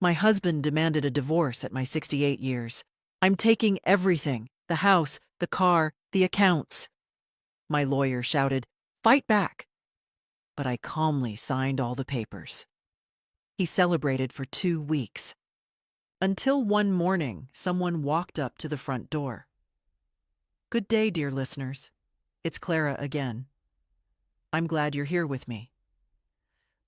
My husband demanded a divorce at my 68 years. I'm taking everything, the house, the car, the accounts. My lawyer shouted, "Fight back!" But I calmly signed all the papers. He celebrated for 2 weeks. Until one morning, someone walked up to the front door. "Good day, dear listeners. It's Clara again. I'm glad you're here with me.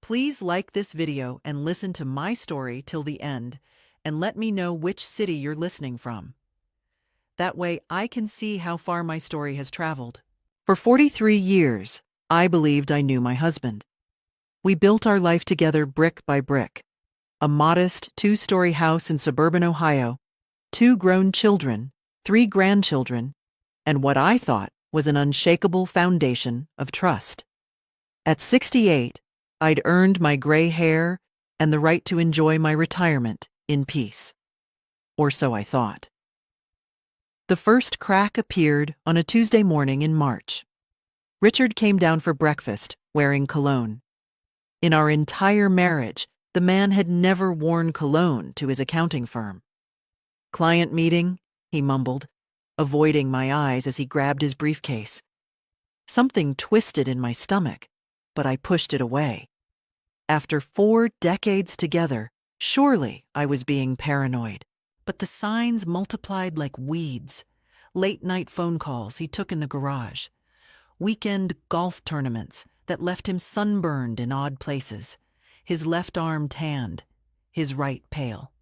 Please like this video and listen to my story till the end, and let me know which city you're listening from. That way I can see how far my story has traveled. For 43 years, I believed I knew my husband. We built our life together brick by brick. A modest 2-story house in suburban Ohio, 2 grown children, 3 grandchildren, and what I thought was an unshakable foundation of trust. At 68, I'd earned my gray hair and the right to enjoy my retirement in peace. Or so I thought. The first crack appeared on a Tuesday morning in March. Richard came down for breakfast wearing cologne. In our entire marriage, the man had never worn cologne to his accounting firm. "Client meeting," he mumbled, avoiding my eyes as he grabbed his briefcase. Something twisted in my stomach, but I pushed it away. After 4 decades together, surely I was being paranoid. But the signs multiplied like weeds. Late-night phone calls he took in the garage. Weekend golf tournaments that left him sunburned in odd places, his left arm tanned, his right pale.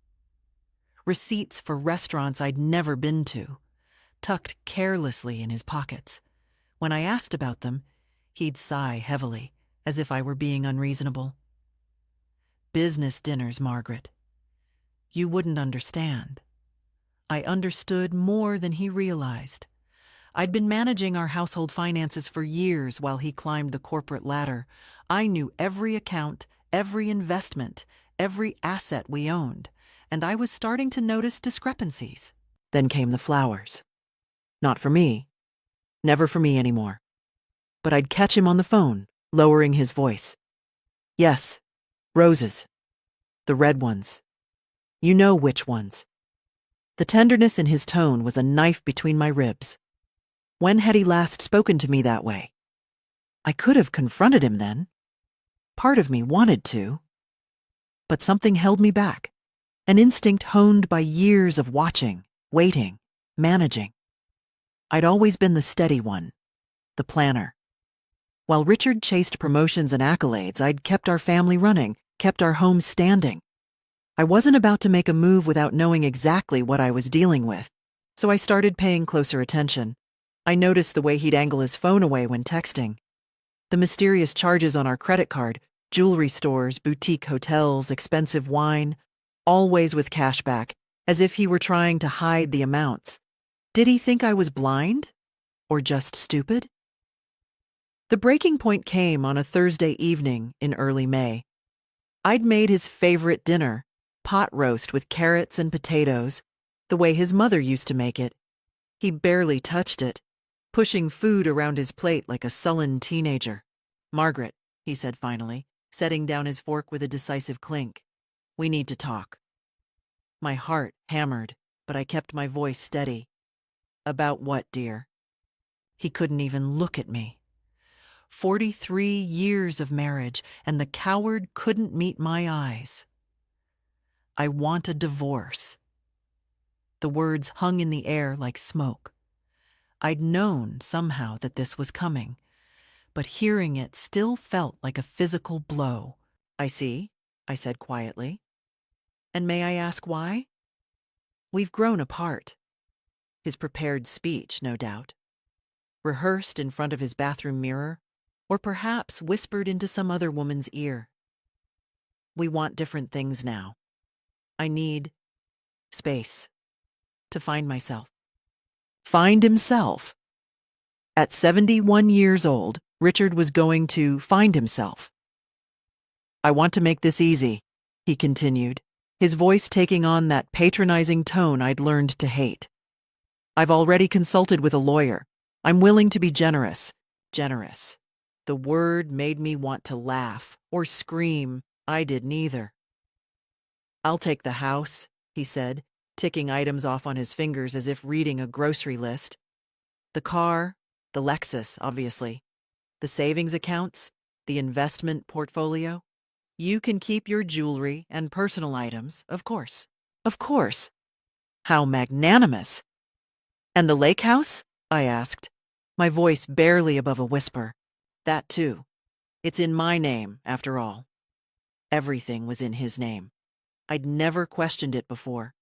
Receipts for restaurants I'd never been to, tucked carelessly in his pockets. When I asked about them, he'd sigh heavily, as if I were being unreasonable. "Business dinners, Margaret. You wouldn't understand." I understood more than he realized. I'd been managing our household finances for years while he climbed the corporate ladder. I knew every account, every investment, every asset we owned, and I was starting to notice discrepancies. Then came the flowers. Not for me. Never for me anymore. But I'd catch him on the phone, lowering his voice. "Yes, roses. The red ones. You know which ones." The tenderness in his tone was a knife between my ribs. When had he last spoken to me that way? I could have confronted him then. Part of me wanted to. But something held me back. An instinct honed by years of watching, waiting, managing. I'd always been the steady one, the planner. While Richard chased promotions and accolades, I'd kept our family running, kept our home standing. I wasn't about to make a move without knowing exactly what I was dealing with, so I started paying closer attention. I noticed the way he'd angle his phone away when texting. The mysterious charges on our credit card, jewelry stores, boutique hotels, expensive wine, always with cash back, as if he were trying to hide the amounts. Did he think I was blind? Or just stupid? The breaking point came on a Thursday evening in early May. I'd made his favorite dinner, pot roast with carrots and potatoes, the way his mother used to make it. He barely touched it, pushing food around his plate like a sullen teenager. "Margaret," he said finally, setting down his fork with a decisive clink, "we need to talk." My heart hammered, but I kept my voice steady. "About what, dear?" He couldn't even look at me. 43 years of marriage, and the coward couldn't meet my eyes. "I want a divorce." The words hung in the air like smoke. I'd known somehow that this was coming, but hearing it still felt like a physical blow. "I see," I said quietly. "And may I ask why?" "We've grown apart." His prepared speech, no doubt. Rehearsed in front of his bathroom mirror, or perhaps whispered into some other woman's ear. "We want different things now. I need space to find myself." Find himself. At 71 years old, Richard was going to find himself. "I want to make this easy," he continued, his voice taking on that patronizing tone I'd learned to hate. "I've already consulted with a lawyer. I'm willing to be generous." Generous. The word made me want to laugh or scream. I did neither. I'll take the house, he said, ticking items off on his fingers as if reading a grocery list. The car, the Lexus, obviously. The savings accounts, the investment portfolio. You can keep your jewelry and personal items, of course. Of course. How magnanimous. And the lake house? I asked, my voice barely above a whisper. That too. It's in my name, after all. Everything was in his name. I'd never questioned it before.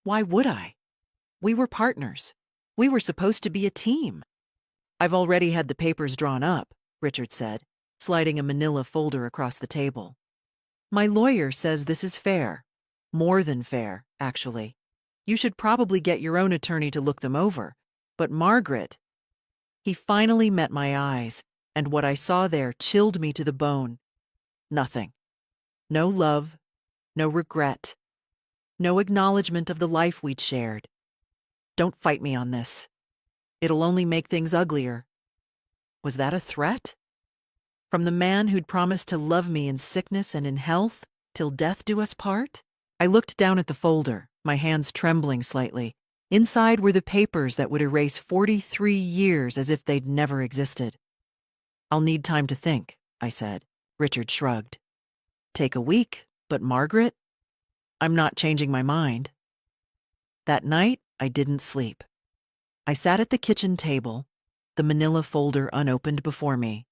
Why would I? We were partners. We were supposed to be a team. I've already had the papers drawn up, Richard said, sliding a manila folder across the table. My lawyer says this is fair. More than fair, actually. You should probably get your own attorney to look them over. But Margaret... He finally met my eyes, and what I saw there chilled me to the bone. Nothing. No love, no regret, no acknowledgement of the life we'd shared. Don't fight me on this. It'll only make things uglier. Was that a threat? From the man who'd promised to love me in sickness and in health, till death do us part? I looked down at the folder, my hands trembling slightly. Inside were the papers that would erase 43 years as if they'd never existed. I'll need time to think, I said. Richard shrugged. Take a week, but Margaret? I'm not changing my mind. That night, I didn't sleep. I sat at the kitchen table, the manila folder unopened before me,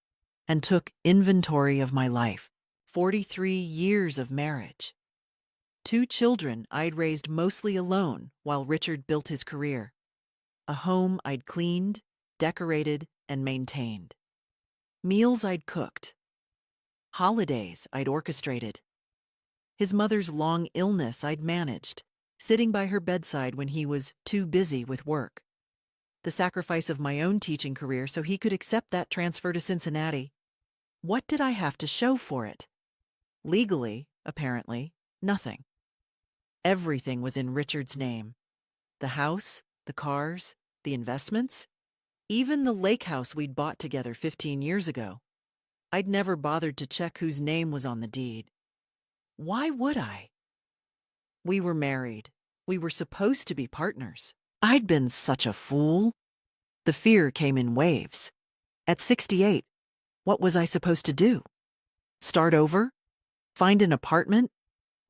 and took inventory of my life. 43 years of marriage. 2 children I'd raised mostly alone while Richard built his career. A home I'd cleaned, decorated, and maintained. Meals I'd cooked. Holidays I'd orchestrated. His mother's long illness I'd managed, sitting by her bedside when he was too busy with work. The sacrifice of my own teaching career so he could accept that transfer to Cincinnati. What did I have to show for it? Legally, apparently, nothing. Everything was in Richard's name. The house, the cars, the investments, even the lake house we'd bought together 15 years ago. I'd never bothered to check whose name was on the deed. Why would I? We were married. We were supposed to be partners. I'd been such a fool. The fear came in waves. At 68, what was I supposed to do? Start over? Find an apartment?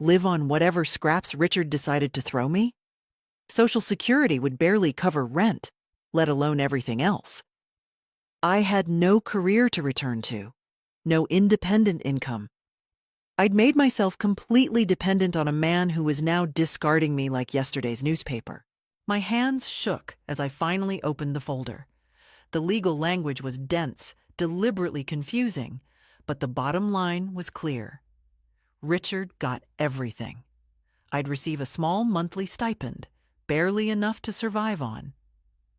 Live on whatever scraps Richard decided to throw me? Social Security would barely cover rent, let alone everything else. I had no career to return to, no independent income. I'd made myself completely dependent on a man who was now discarding me like yesterday's newspaper. My hands shook as I finally opened the folder. The legal language was dense, deliberately confusing, but the bottom line was clear. Richard got everything. I'd receive a small monthly stipend, barely enough to survive on.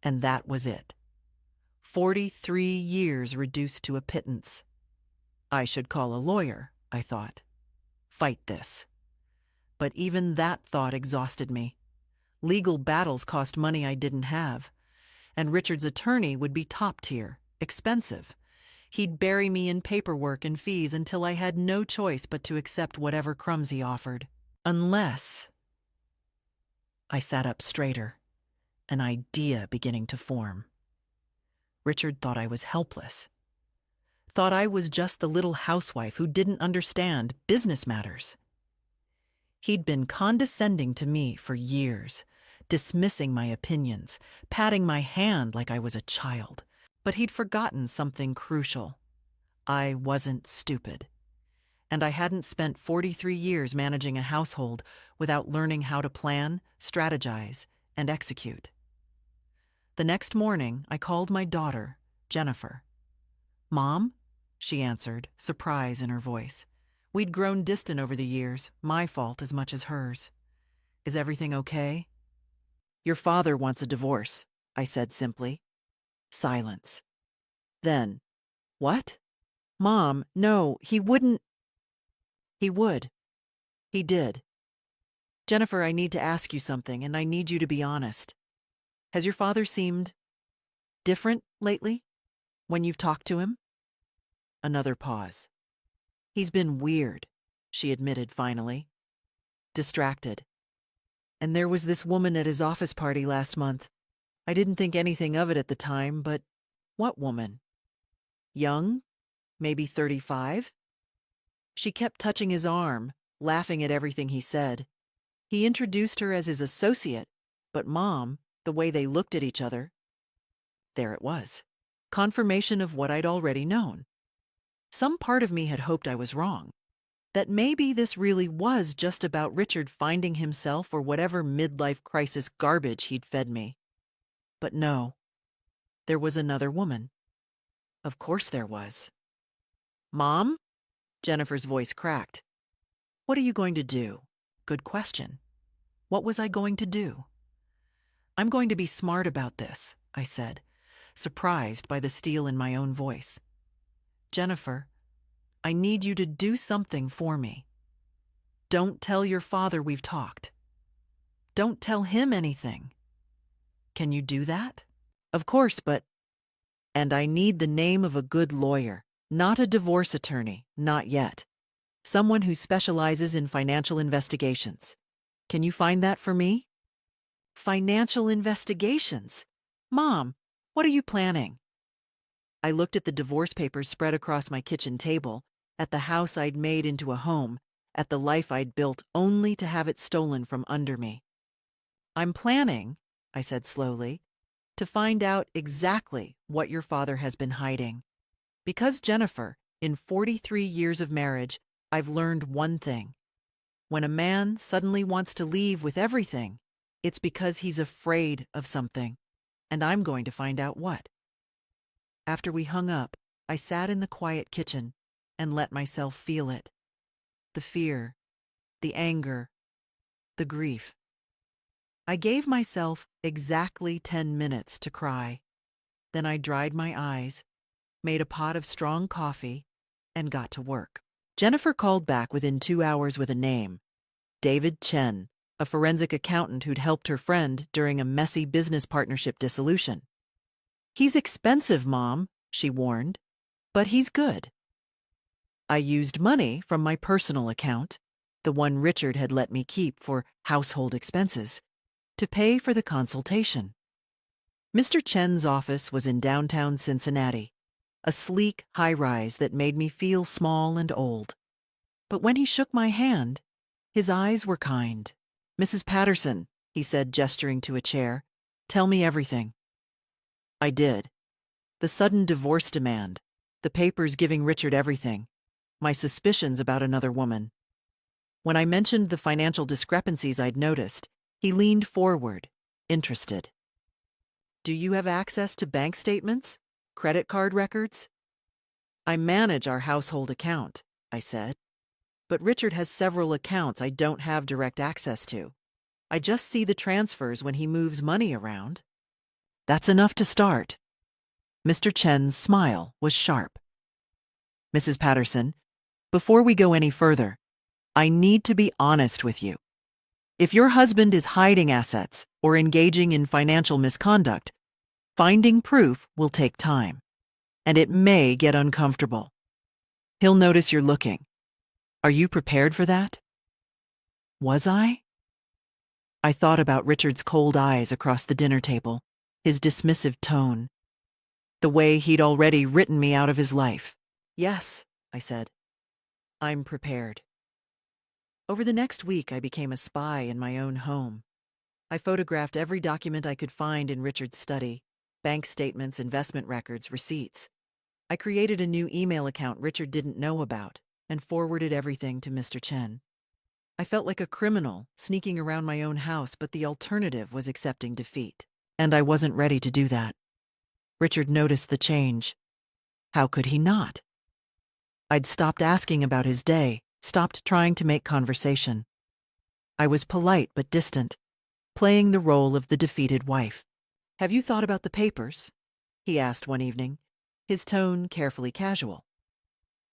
And that was it. 43 years reduced to a pittance. I should call a lawyer, I thought. Fight this. But even that thought exhausted me. Legal battles cost money I didn't have. And Richard's attorney would be top tier, expensive. He'd bury me in paperwork and fees until I had no choice but to accept whatever crumbs he offered. Unless... I sat up straighter, an idea beginning to form. Richard thought I was helpless. Thought I was just the little housewife who didn't understand business matters. He'd been condescending to me for years, dismissing my opinions, patting my hand like I was a child. But he'd forgotten something crucial. I wasn't stupid. And I hadn't spent 43 years managing a household without learning how to plan, strategize, and execute. The next morning, I called my daughter, Jennifer. "Mom?" she answered, surprise in her voice. We'd grown distant over the years, my fault as much as hers. "Is everything okay?" "Your father wants a divorce," I said simply. Silence. Then, "What?" "Mom, no, he wouldn't." "He would. He did. Jennifer, I need to ask you something, and I need you to be honest. Has your father seemed different lately, when you've talked to him?" Another pause. "He's been weird," she admitted finally. distracted. And there was this woman at his office party last month. I didn't think anything of it at the time, but what woman? Young? Maybe 35? She kept touching his arm, laughing at everything he said. He introduced her as his associate, but Mom, the way they looked at each other, there it was. Confirmation of what I'd already known. Some part of me had hoped I was wrong. That maybe this really was just about Richard finding himself or whatever midlife crisis garbage he'd fed me. But no, there was another woman. Of course there was. Mom? Jennifer's voice cracked. What are you going to do? Good question. What was I going to do? I'm going to be smart about this, I said, surprised by the steel in my own voice. Jennifer, I need you to do something for me. Don't tell your father we've talked. Don't tell him anything. Can you do that? Of course, but... And I need the name of a good lawyer, not a divorce attorney, not yet. Someone who specializes in financial investigations. Can you find that for me? Financial investigations? Mom, what are you planning? I looked at the divorce papers spread across my kitchen table, at the house I'd made into a home, at the life I'd built only to have it stolen from under me. I'm planning, I said slowly, to find out exactly what your father has been hiding. Because, Jennifer, in 43 years of marriage, I've learned one thing. When a man suddenly wants to leave with everything, it's because he's afraid of something, and I'm going to find out what. After we hung up, I sat in the quiet kitchen and let myself feel it. The fear, the anger, the grief. I gave myself exactly 10 minutes to cry. Then I dried my eyes, made a pot of strong coffee, and got to work. Jennifer called back within 2 hours with a name. David Chen, a forensic accountant who'd helped her friend during a messy business partnership dissolution. He's expensive, Mom, she warned, but he's good. I used money from my personal account, the one Richard had let me keep for household expenses, to pay for the consultation. Mr. Chen's office was in downtown Cincinnati, a sleek high-rise that made me feel small and old. But when he shook my hand, his eyes were kind. Mrs. Patterson, he said, gesturing to a chair, tell me everything. I did. The sudden divorce demand, the papers giving Richard everything, my suspicions about another woman. When I mentioned the financial discrepancies I'd noticed, he leaned forward, interested. Do you have access to bank statements? Credit card records? I manage our household account, I said. But Richard has several accounts I don't have direct access to. I just see the transfers when he moves money around. That's enough to start. Mr. Chen's smile was sharp. Mrs. Patterson, before we go any further, I need to be honest with you. If your husband is hiding assets or engaging in financial misconduct, finding proof will take time, and it may get uncomfortable. He'll notice you're looking. Are you prepared for that? Was I? I thought about Richard's cold eyes across the dinner table, his dismissive tone, the way he'd already written me out of his life. Yes, I said. I'm prepared. Over the next week, I became a spy in my own home. I photographed every document I could find in Richard's study, bank statements, investment records, receipts. I created a new email account Richard didn't know about and forwarded everything to Mr. Chen. I felt like a criminal sneaking around my own house, but the alternative was accepting defeat, and I wasn't ready to do that. Richard noticed the change. How could he not? I'd stopped asking about his day, stopped trying to make conversation. I was polite but distant, playing the role of the defeated wife. Have you thought about the papers? He asked one evening, his tone carefully casual.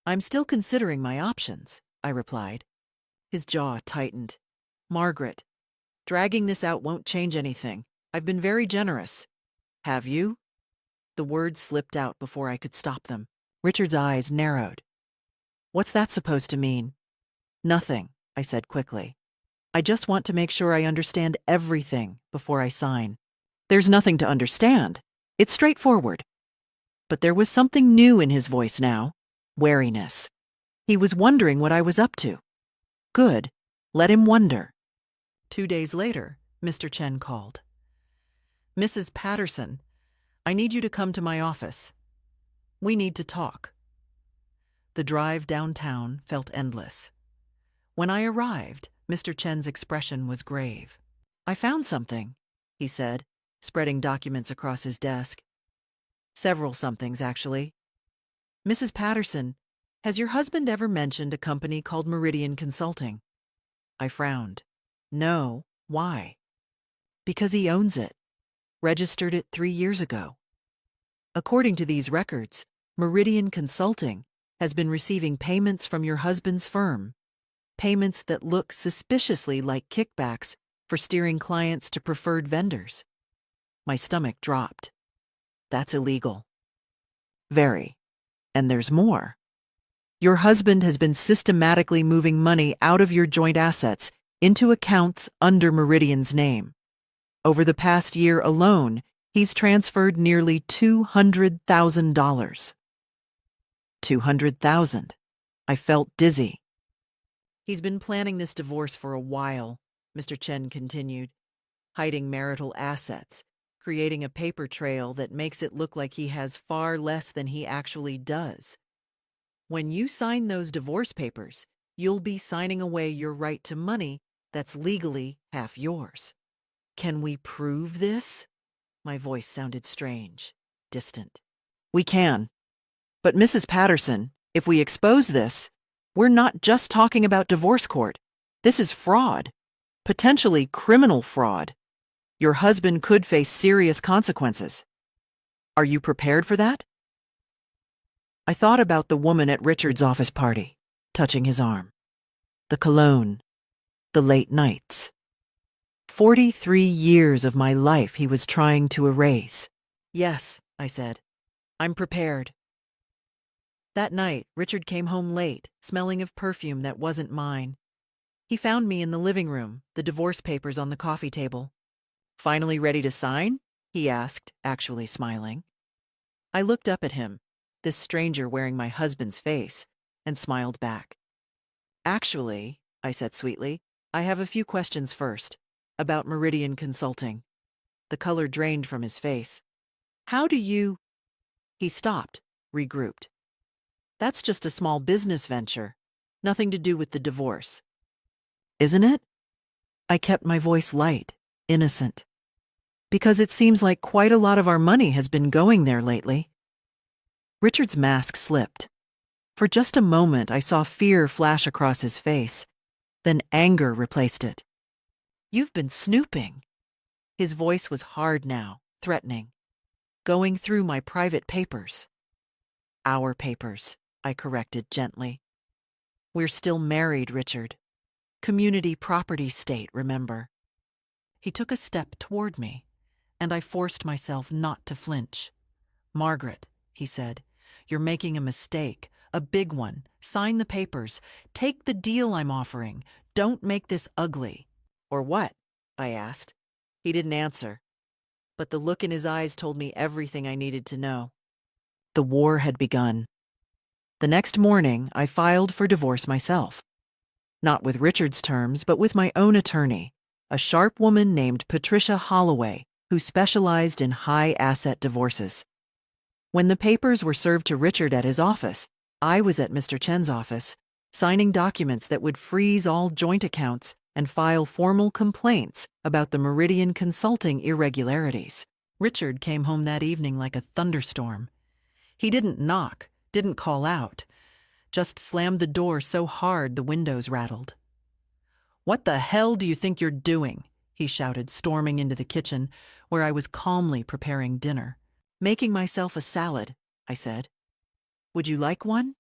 I'm still considering my options, I replied. His jaw tightened. Margaret, dragging this out won't change anything. I've been very generous. Have you? The words slipped out before I could stop them. Richard's eyes narrowed. What's that supposed to mean? Nothing, I said quickly. I just want to make sure I understand everything before I sign. There's nothing to understand. It's straightforward. But there was something new in his voice now. Wariness. He was wondering what I was up to. Good. Let him wonder. 2 days later, Mr. Chen called. "Mrs. Patterson, I need you to come to my office. We need to talk." The drive downtown felt endless. When I arrived, Mr. Chen's expression was grave. "I found something," he said, spreading documents across his desk. "Several somethings, actually. Mrs. Patterson, has your husband ever mentioned a company called Meridian Consulting?" I frowned. "No. Why?" "Because he owns it. Registered it 3 years ago. According to these records, Meridian Consulting has been receiving payments from your husband's firm, payments that look suspiciously like kickbacks for steering clients to preferred vendors." My stomach dropped. "That's illegal." "Very. And there's more. Your husband has been systematically moving money out of your joint assets into accounts under Meridian's name. Over the past year alone, he's transferred nearly $200,000. $200,000. I felt dizzy. "He's been planning this divorce for a while," Mr. Chen continued, "hiding marital assets, creating a paper trail that makes it look like he has far less than he actually does. When you sign those divorce papers, you'll be signing away your right to money that's legally half yours." "Can we prove this?" My voice sounded strange, distant. "We can. But Mrs. Patterson, if we expose this, we're not just talking about divorce court. This is fraud. Potentially criminal fraud. Your husband could face serious consequences. Are you prepared for that?" I thought about the woman at Richard's office party, touching his arm. The cologne. The late nights. 43 years of my life he was trying to erase. "Yes," I said. "I'm prepared." That night, Richard came home late, smelling of perfume that wasn't mine. He found me in the living room, the divorce papers on the coffee table. "Finally ready to sign?" he asked, actually smiling. I looked up at him, this stranger wearing my husband's face, and smiled back. "Actually," I said sweetly, "I have a few questions first, about Meridian Consulting." The color drained from his face. "How do you—" He stopped, regrouped. "That's just a small business venture. Nothing to do with the divorce." "Isn't it?" I kept my voice light, innocent. "Because it seems like quite a lot of our money has been going there lately." Richard's mask slipped. For just a moment, I saw fear flash across his face. Then anger replaced it. "You've been snooping." His voice was hard now, threatening. "Going through my private papers." "Our papers," I corrected gently. "We're still married, Richard. Community property state, remember." He took a step toward me, and I forced myself not to flinch. "Margaret," he said, "you're making a mistake, a big one. Sign the papers. Take the deal I'm offering. Don't make this ugly." "Or what?" I asked. He didn't answer, but the look in his eyes told me everything I needed to know. The war had begun. The next morning, I filed for divorce myself. Not with Richard's terms, but with my own attorney, a sharp woman named Patricia Holloway, who specialized in high-asset divorces. When the papers were served to Richard at his office, I was at Mr. Chen's office, signing documents that would freeze all joint accounts and file formal complaints about the Meridian Consulting irregularities. Richard came home that evening like a thunderstorm. He didn't knock, didn't call out, just slammed the door so hard the windows rattled. "What the hell do you think you're doing?" he shouted, storming into the kitchen, where I was calmly preparing dinner. "Making myself a salad," I said. "Would you like one?"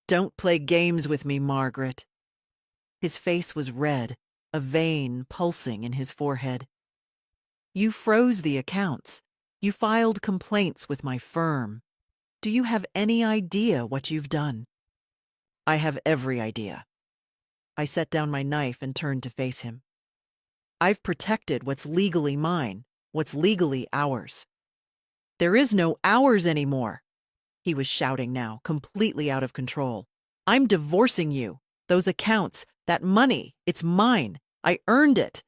"Don't play games with me, Margaret." His face was red, a vein pulsing in his forehead. "You froze the accounts. You filed complaints with my firm. Do you have any idea what you've done?" "I have every idea." I set down my knife and turned to face him. I've protected what's legally mine, what's legally ours. There is no ours anymore. He was shouting now, completely out of control. I'm divorcing you. Those accounts, that money, it's mine. I earned it.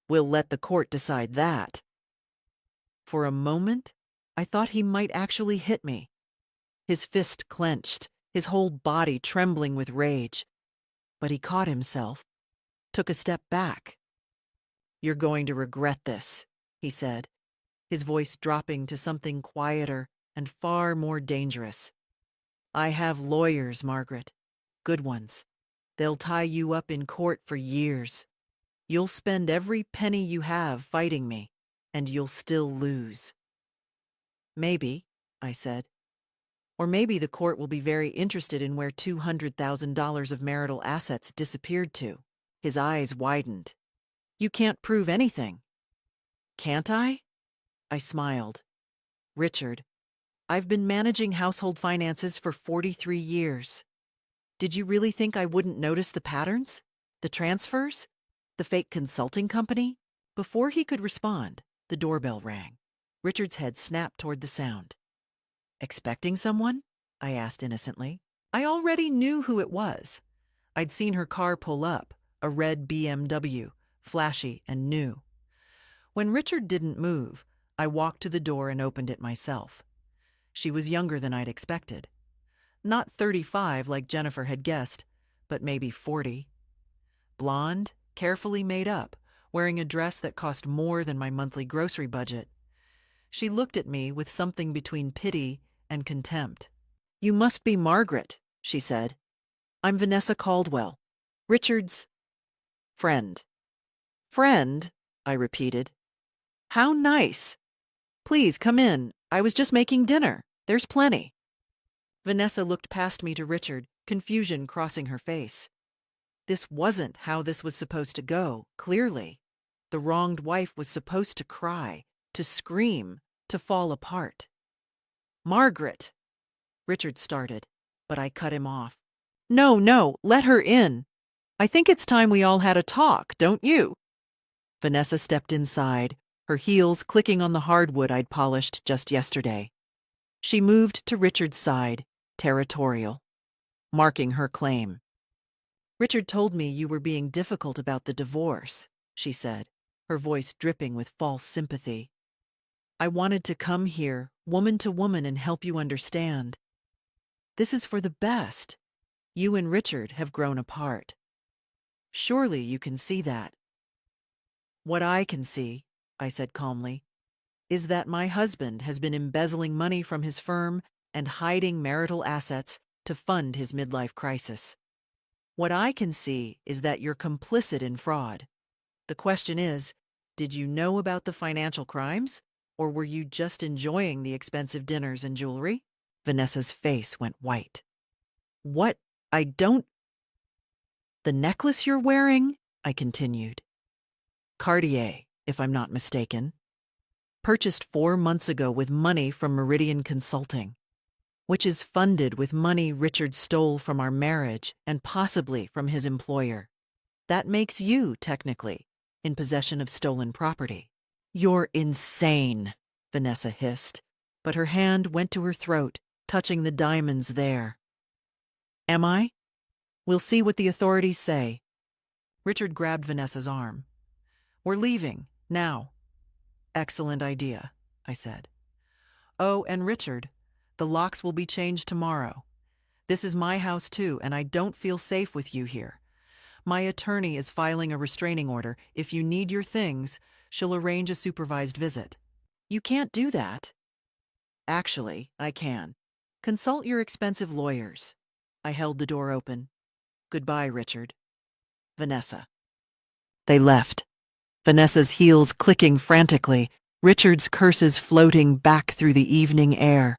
We'll let the court decide that. For a moment, I thought he might actually hit me. His fist clenched, his whole body trembling with rage. But he caught himself, took a step back. You're going to regret this, he said, his voice dropping to something quieter and far more dangerous. I have lawyers, Margaret. Good ones. They'll tie you up in court for years. You'll spend every penny you have fighting me, and you'll still lose. Maybe, I said. Or maybe the court will be very interested in where $200,000 of marital assets disappeared to. His eyes widened. You can't prove anything. Can't I? I smiled. Richard, I've been managing household finances for 43 years. Did you really think I wouldn't notice the patterns? The transfers? The fake consulting company? Before he could respond, the doorbell rang. Richard's head snapped toward the sound. Expecting someone? I asked innocently. I already knew who it was. I'd seen her car pull up, a red BMW, flashy and new. When Richard didn't move, I walked to the door and opened it myself. She was younger than I'd expected. Not 35 like Jennifer had guessed, but maybe 40. Blonde, carefully made up, wearing a dress that cost more than my monthly grocery budget. She looked at me with something between pity and contempt. You must be Margaret, she said. I'm Vanessa Caldwell, Richard's friend. Friend, I repeated. How nice. Please come in. I was just making dinner. There's plenty. Vanessa looked past me to Richard, confusion crossing her face. This wasn't how this was supposed to go, clearly. The wronged wife was supposed to cry, to scream, to fall apart. Margaret! Richard started, but I cut him off. No, let her in. I think it's time we all had a talk, don't you? Vanessa stepped inside, her heels clicking on the hardwood I'd polished just yesterday. She moved to Richard's side, territorial, marking her claim. Richard told me you were being difficult about the divorce, she said, her voice dripping with false sympathy. I wanted to come here, woman to woman, and help you understand. This is for the best. You and Richard have grown apart. Surely you can see that. What I can see, I said calmly, is that my husband has been embezzling money from his firm and hiding marital assets to fund his midlife crisis. What I can see is that you're complicit in fraud. The question is, did you know about the financial crimes, or were you just enjoying the expensive dinners and jewelry? Vanessa's face went white. What? I don't... The necklace you're wearing? I continued. Cartier, if I'm not mistaken. Purchased 4 months ago with money from Meridian Consulting, which is funded with money Richard stole from our marriage and possibly from his employer. That makes you, technically, in possession of stolen property. You're insane, Vanessa hissed, but her hand went to her throat, touching the diamonds there. Am I? We'll see what the authorities say. Richard grabbed Vanessa's arm. We're leaving, now. Excellent idea, I said. Oh, and Richard, the locks will be changed tomorrow. This is my house too, and I don't feel safe with you here. My attorney is filing a restraining order. If you need your things, she'll arrange a supervised visit. You can't do that. Actually, I can. Consult your expensive lawyers. I held the door open. Goodbye, Richard. Vanessa. They left. Vanessa's heels clicking frantically, Richard's curses floating back through the evening air.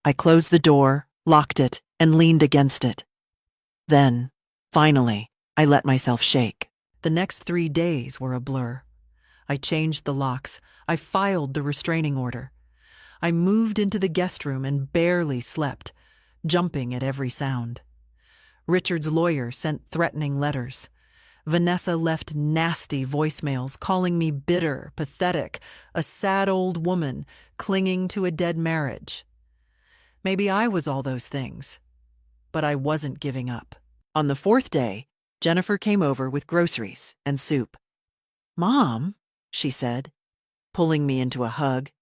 I closed the door, locked it, and leaned against it. Then, finally, I let myself shake. The next 3 days were a blur. I changed the locks. I filed the restraining order. I moved into the guest room and barely slept, jumping at every sound. Richard's lawyer sent threatening letters. Vanessa left nasty voicemails calling me bitter, pathetic, a sad old woman clinging to a dead marriage. Maybe I was all those things, but I wasn't giving up. On the fourth day, Jennifer came over with groceries and soup. "Mom," she said, pulling me into a hug,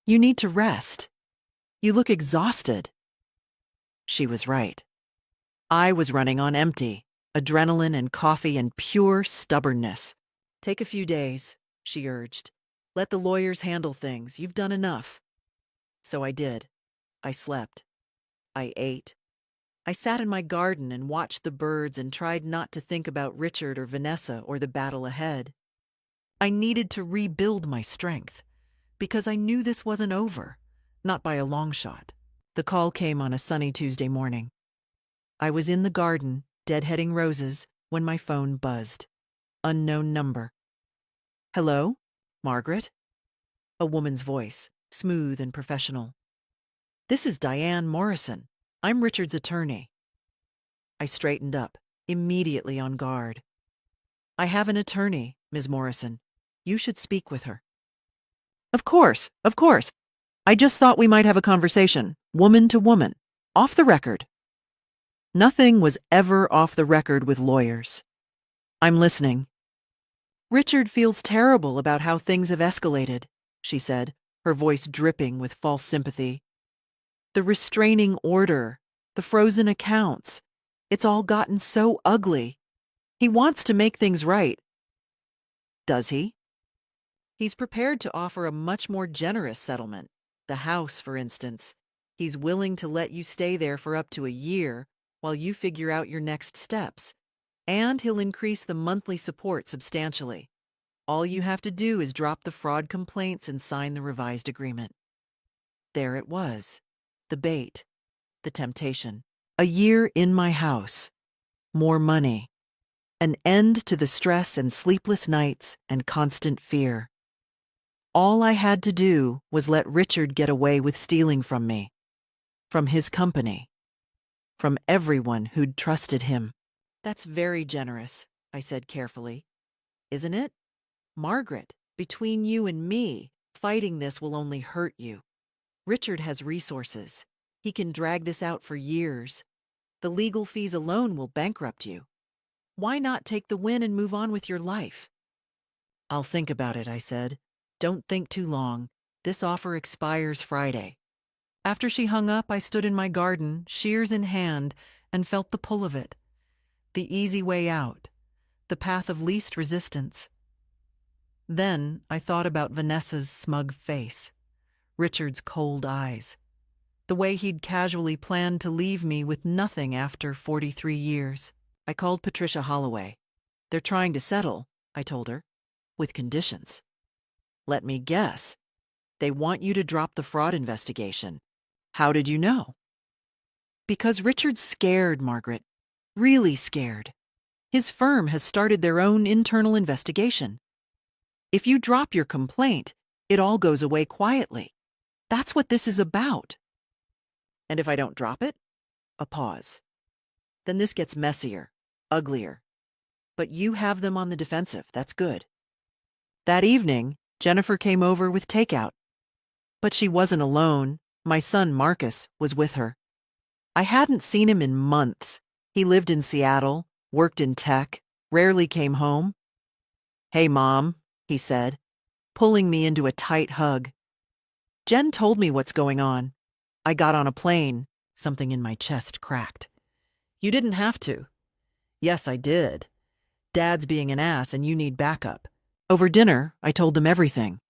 "you need to rest. You look exhausted." She was right. I was running on empty, adrenaline and coffee and pure stubbornness. "Take a few days," she urged. "Let the lawyers handle things. You've done enough." So I did. I slept. I ate. I sat in my garden and watched the birds and tried not to think about Richard or Vanessa or the battle ahead. I needed to rebuild my strength, because I knew this wasn't over, not by a long shot. The call came on a sunny Tuesday morning. I was in the garden, deadheading roses, when my phone buzzed. Unknown number. "Hello? Margaret?" A woman's voice, smooth and professional. "This is Diane Morrison. I'm Richard's attorney." I straightened up, immediately on guard. "I have an attorney, Ms. Morrison. You should speak with her." Of course. I just thought we might have a conversation, woman to woman, off the record." Nothing was ever off the record with lawyers. "I'm listening." "Richard feels terrible about how things have escalated," she said, her voice dripping with false sympathy. "The restraining order, the frozen accounts, it's all gotten so ugly. He wants to make things right." "Does he?" "He's prepared to offer a much more generous settlement. The house, for instance. He's willing to let you stay there for up to a year while you figure out your next steps. And he'll increase the monthly support substantially. All you have to do is drop the fraud complaints and sign the revised agreement." There it was. The bait. The temptation. A year in my house. More money. An end to the stress and sleepless nights and constant fear. All I had to do was let Richard get away with stealing from me. From his company. From everyone who'd trusted him. "That's very generous," I said carefully. "Isn't it? Margaret, between you and me, fighting this will only hurt you. Richard has resources. He can drag this out for years. The legal fees alone will bankrupt you. Why not take the win and move on with your life?" "I'll think about it," I said. "Don't think too long. This offer expires Friday." After she hung up, I stood in my garden, shears in hand, and felt the pull of it. The easy way out. The path of least resistance. Then I thought about Vanessa's smug face. Richard's cold eyes. The way he'd casually planned to leave me with nothing after 43 years. I called Patricia Holloway. "They're trying to settle," I told her, "with conditions." "Let me guess. They want you to drop the fraud investigation. How did you know?" "Because Richard's scared, Margaret. Really scared. His firm has started their own internal investigation. If you drop your complaint, it all goes away quietly. That's what this is about." "And if I don't drop it?" A pause. "Then this gets messier, uglier. But you have them on the defensive. That's good." That evening, Jennifer came over with takeout. But she wasn't alone. My son, Marcus, was with her. I hadn't seen him in months. He lived in Seattle, worked in tech, rarely came home. "Hey, Mom," he said, pulling me into a tight hug. "Jen told me what's going on. I got on a plane." Something in my chest cracked. "You didn't have to." "Yes, I did. Dad's being an ass and you need backup." Over dinner, I told them everything.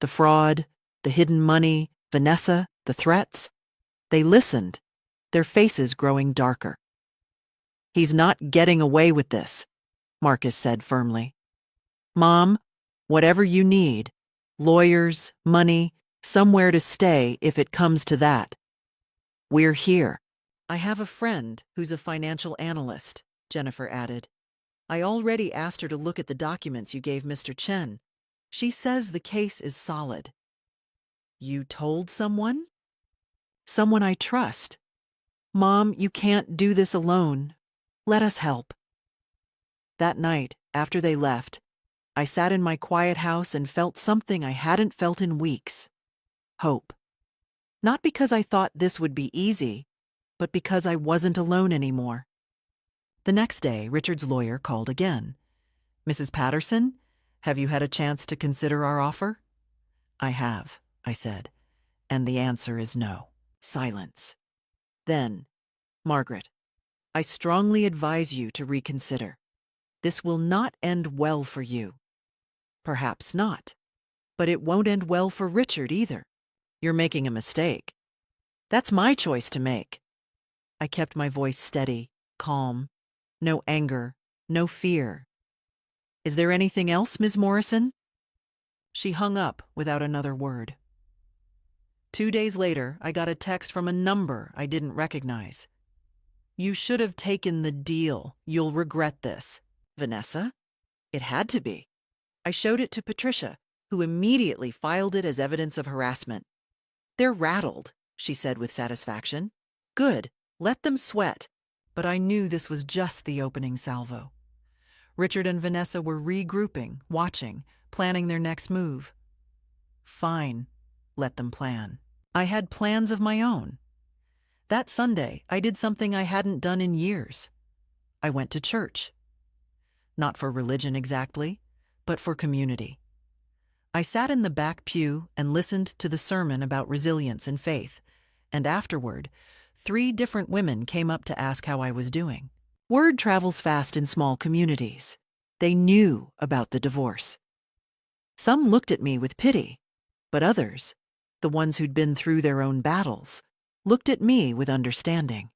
The fraud, the hidden money, Vanessa, the threats. They listened, their faces growing darker. "He's not getting away with this," Marcus said firmly. "Mom, whatever you need, lawyers, money, somewhere to stay if it comes to that. We're here." "I have a friend who's a financial analyst," Jennifer added. "I already asked her to look at the documents you gave Mr. Chen. She says the case is solid." "You told someone?" "Someone I trust. Mom, you can't do this alone. Let us help." That night, after they left, I sat in my quiet house and felt something I hadn't felt in weeks. Hope. Not because I thought this would be easy, but because I wasn't alone anymore. The next day, Richard's lawyer called again. "Mrs. Patterson, have you had a chance to consider our offer?" "I have," I said, "and the answer is no." Silence. Then, "Margaret, I strongly advise you to reconsider. This will not end well for you." "Perhaps not, but it won't end well for Richard either. You're making a mistake." "That's my choice to make." I kept my voice steady, calm. No anger, no fear. "Is there anything else, Ms. Morrison?" She hung up without another word. 2 days later, I got a text from a number I didn't recognize. "You should have taken the deal. You'll regret this." Vanessa? It had to be. I showed it to Patricia, who immediately filed it as evidence of harassment. "They're rattled," she said with satisfaction. "Good. Let them sweat." But I knew this was just the opening salvo. Richard and Vanessa were regrouping, watching, planning their next move. Fine. Let them plan. I had plans of my own. That Sunday, I did something I hadn't done in years. I went to church. Not for religion exactly, but for community. I sat in the back pew and listened to the sermon about resilience and faith, and afterward, 3 different women came up to ask how I was doing. Word travels fast in small communities. They knew about the divorce. Some looked at me with pity, but others, the ones who'd been through their own battles, looked at me with understanding.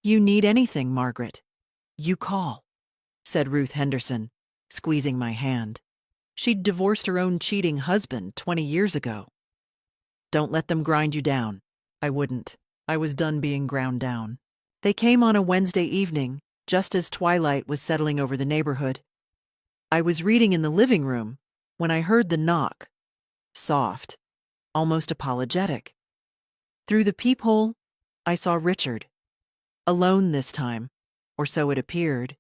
"You need anything, Margaret, you call," said Ruth Henderson, squeezing my hand. She'd divorced her own cheating husband 20 years ago. "Don't let them grind you down." I wouldn't. I was done being ground down. They came on a Wednesday evening, just as twilight was settling over the neighborhood. I was reading in the living room when I heard the knock. Soft, almost apologetic. Through the peephole, I saw Richard. Alone this time, or so it appeared.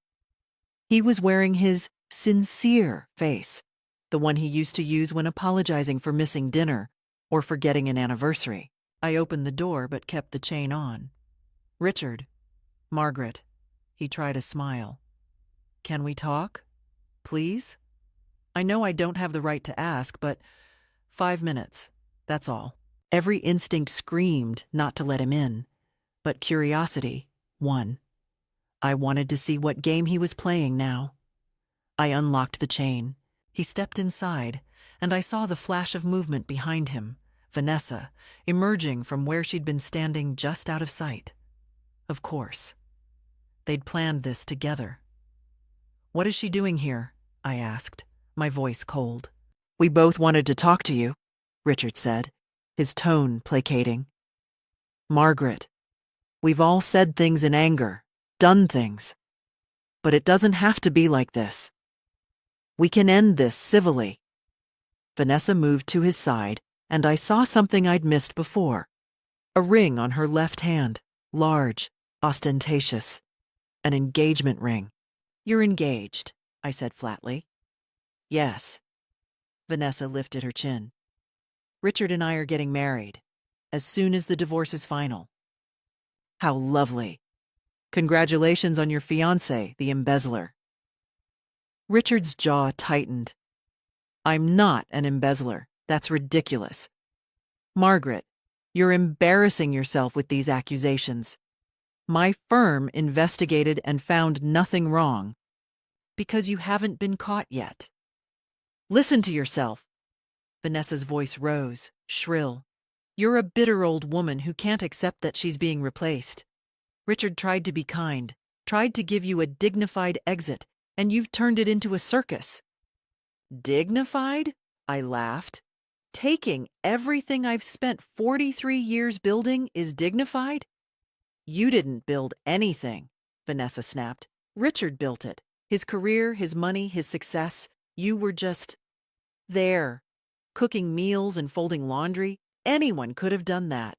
He was wearing his sincere face, the one he used to use when apologizing for missing dinner or forgetting an anniversary. I opened the door but kept the chain on. "Richard, Margaret," he tried a smile. "Can we talk? Please? I know I don't have the right to ask, but 5 minutes, that's all." Every instinct screamed not to let him in, but curiosity won. I wanted to see what game he was playing now. I unlocked the chain. He stepped inside, and I saw the flash of movement behind him, Vanessa, emerging from where she'd been standing just out of sight. Of course. They'd planned this together. "What is she doing here?" I asked, my voice cold. "We both wanted to talk to you," Richard said, his tone placating. "Margaret, we've all said things in anger, done things. But it doesn't have to be like this. We can end this civilly." Vanessa moved to his side, and I saw something I'd missed before. A ring on her left hand, large, ostentatious. An engagement ring. "You're engaged," I said flatly. "Yes." Vanessa lifted her chin. "Richard and I are getting married, as soon as the divorce is final." "How lovely. Congratulations on your fiancé, the embezzler." Richard's jaw tightened. "I'm not an embezzler. That's ridiculous. Margaret, you're embarrassing yourself with these accusations. My firm investigated and found nothing wrong. Because you haven't been caught yet. Listen to yourself." Vanessa's voice rose, shrill. "You're a bitter old woman who can't accept that she's being replaced. Richard tried to be kind, tried to give you a dignified exit, and you've turned it into a circus." "Dignified?" I laughed. "Taking everything I've spent 43 years building is dignified?" "You didn't build anything," Vanessa snapped. "Richard built it. His career, his money, his success. You were just there, cooking meals and folding laundry. Anyone could have done that."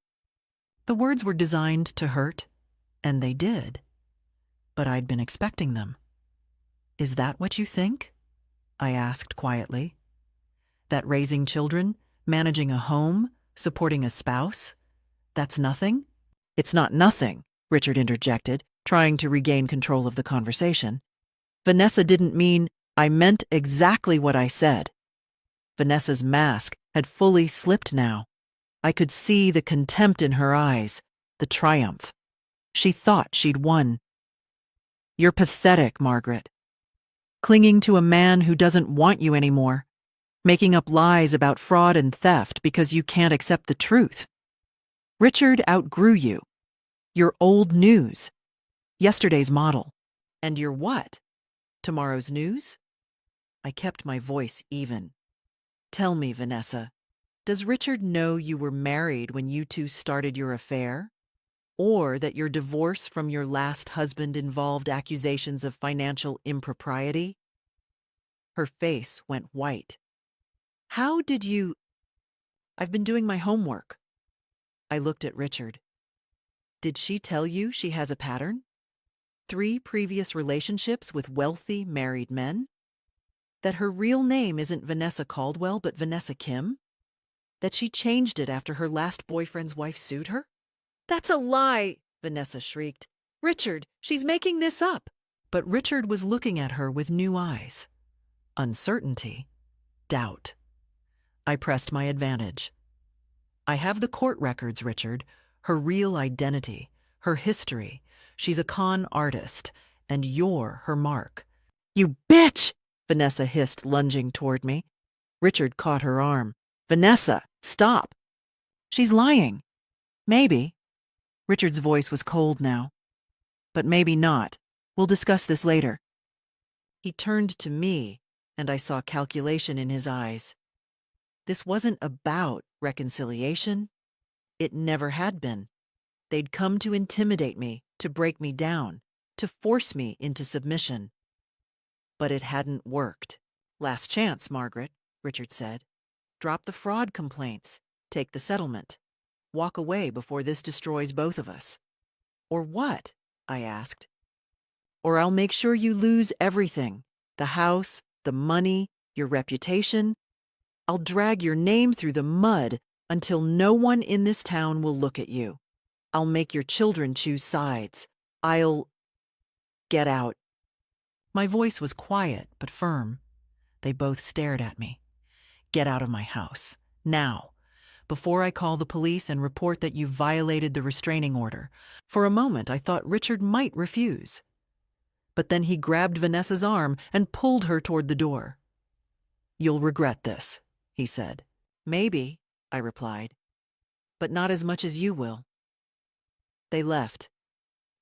The words were designed to hurt, and they did. But I'd been expecting them. Is that what you think? I asked quietly. That raising children, managing a home, supporting a spouse, that's nothing? It's not nothing, Richard interjected, trying to regain control of the conversation. Vanessa didn't mean I meant exactly what I said. Vanessa's mask had fully slipped now. I could see the contempt in her eyes, the triumph. She thought she'd won. You're pathetic, Margaret. Clinging to a man who doesn't want you anymore. Making up lies about fraud and theft because you can't accept the truth. Richard outgrew you. You're old news. Yesterday's model. And you're what? Tomorrow's news? I kept my voice even. Tell me, Vanessa, does Richard know you were married when you two started your affair? Or that your divorce from your last husband involved accusations of financial impropriety? Her face went white. How did you... I've been doing my homework. I looked at Richard. Did she tell you she has a pattern? 3 previous relationships with wealthy married men? That her real name isn't Vanessa Caldwell but Vanessa Kim? That she changed it after her last boyfriend's wife sued her? That's a lie, Vanessa shrieked. Richard, she's making this up. But Richard was looking at her with new eyes. Uncertainty. Doubt. I pressed my advantage. I have the court records, Richard, her real identity, her history. She's a con artist, and you're her mark. You bitch! Vanessa hissed, lunging toward me. Richard caught her arm. Vanessa, stop! She's lying. Maybe. Richard's voice was cold now. But maybe not. We'll discuss this later. He turned to me, and I saw calculation in his eyes. This wasn't about reconciliation. It never had been. They'd come to intimidate me, to break me down, to force me into submission. But it hadn't worked. Last chance, Margaret, Richard said. Drop the fraud complaints. Take the settlement. Walk away before this destroys both of us. Or what? I asked. Or I'll make sure you lose everything. The house, the money, your reputation. I'll drag your name through the mud until no one in this town will look at you. I'll make your children choose sides. I'll... Get out. My voice was quiet but firm. They both stared at me. Get out of my house. Now. Before I call the police and report that you violated the restraining order. For a moment, I thought Richard might refuse. But then he grabbed Vanessa's arm and pulled her toward the door. You'll regret this, he said. Maybe, I replied. But not as much as you will. They left,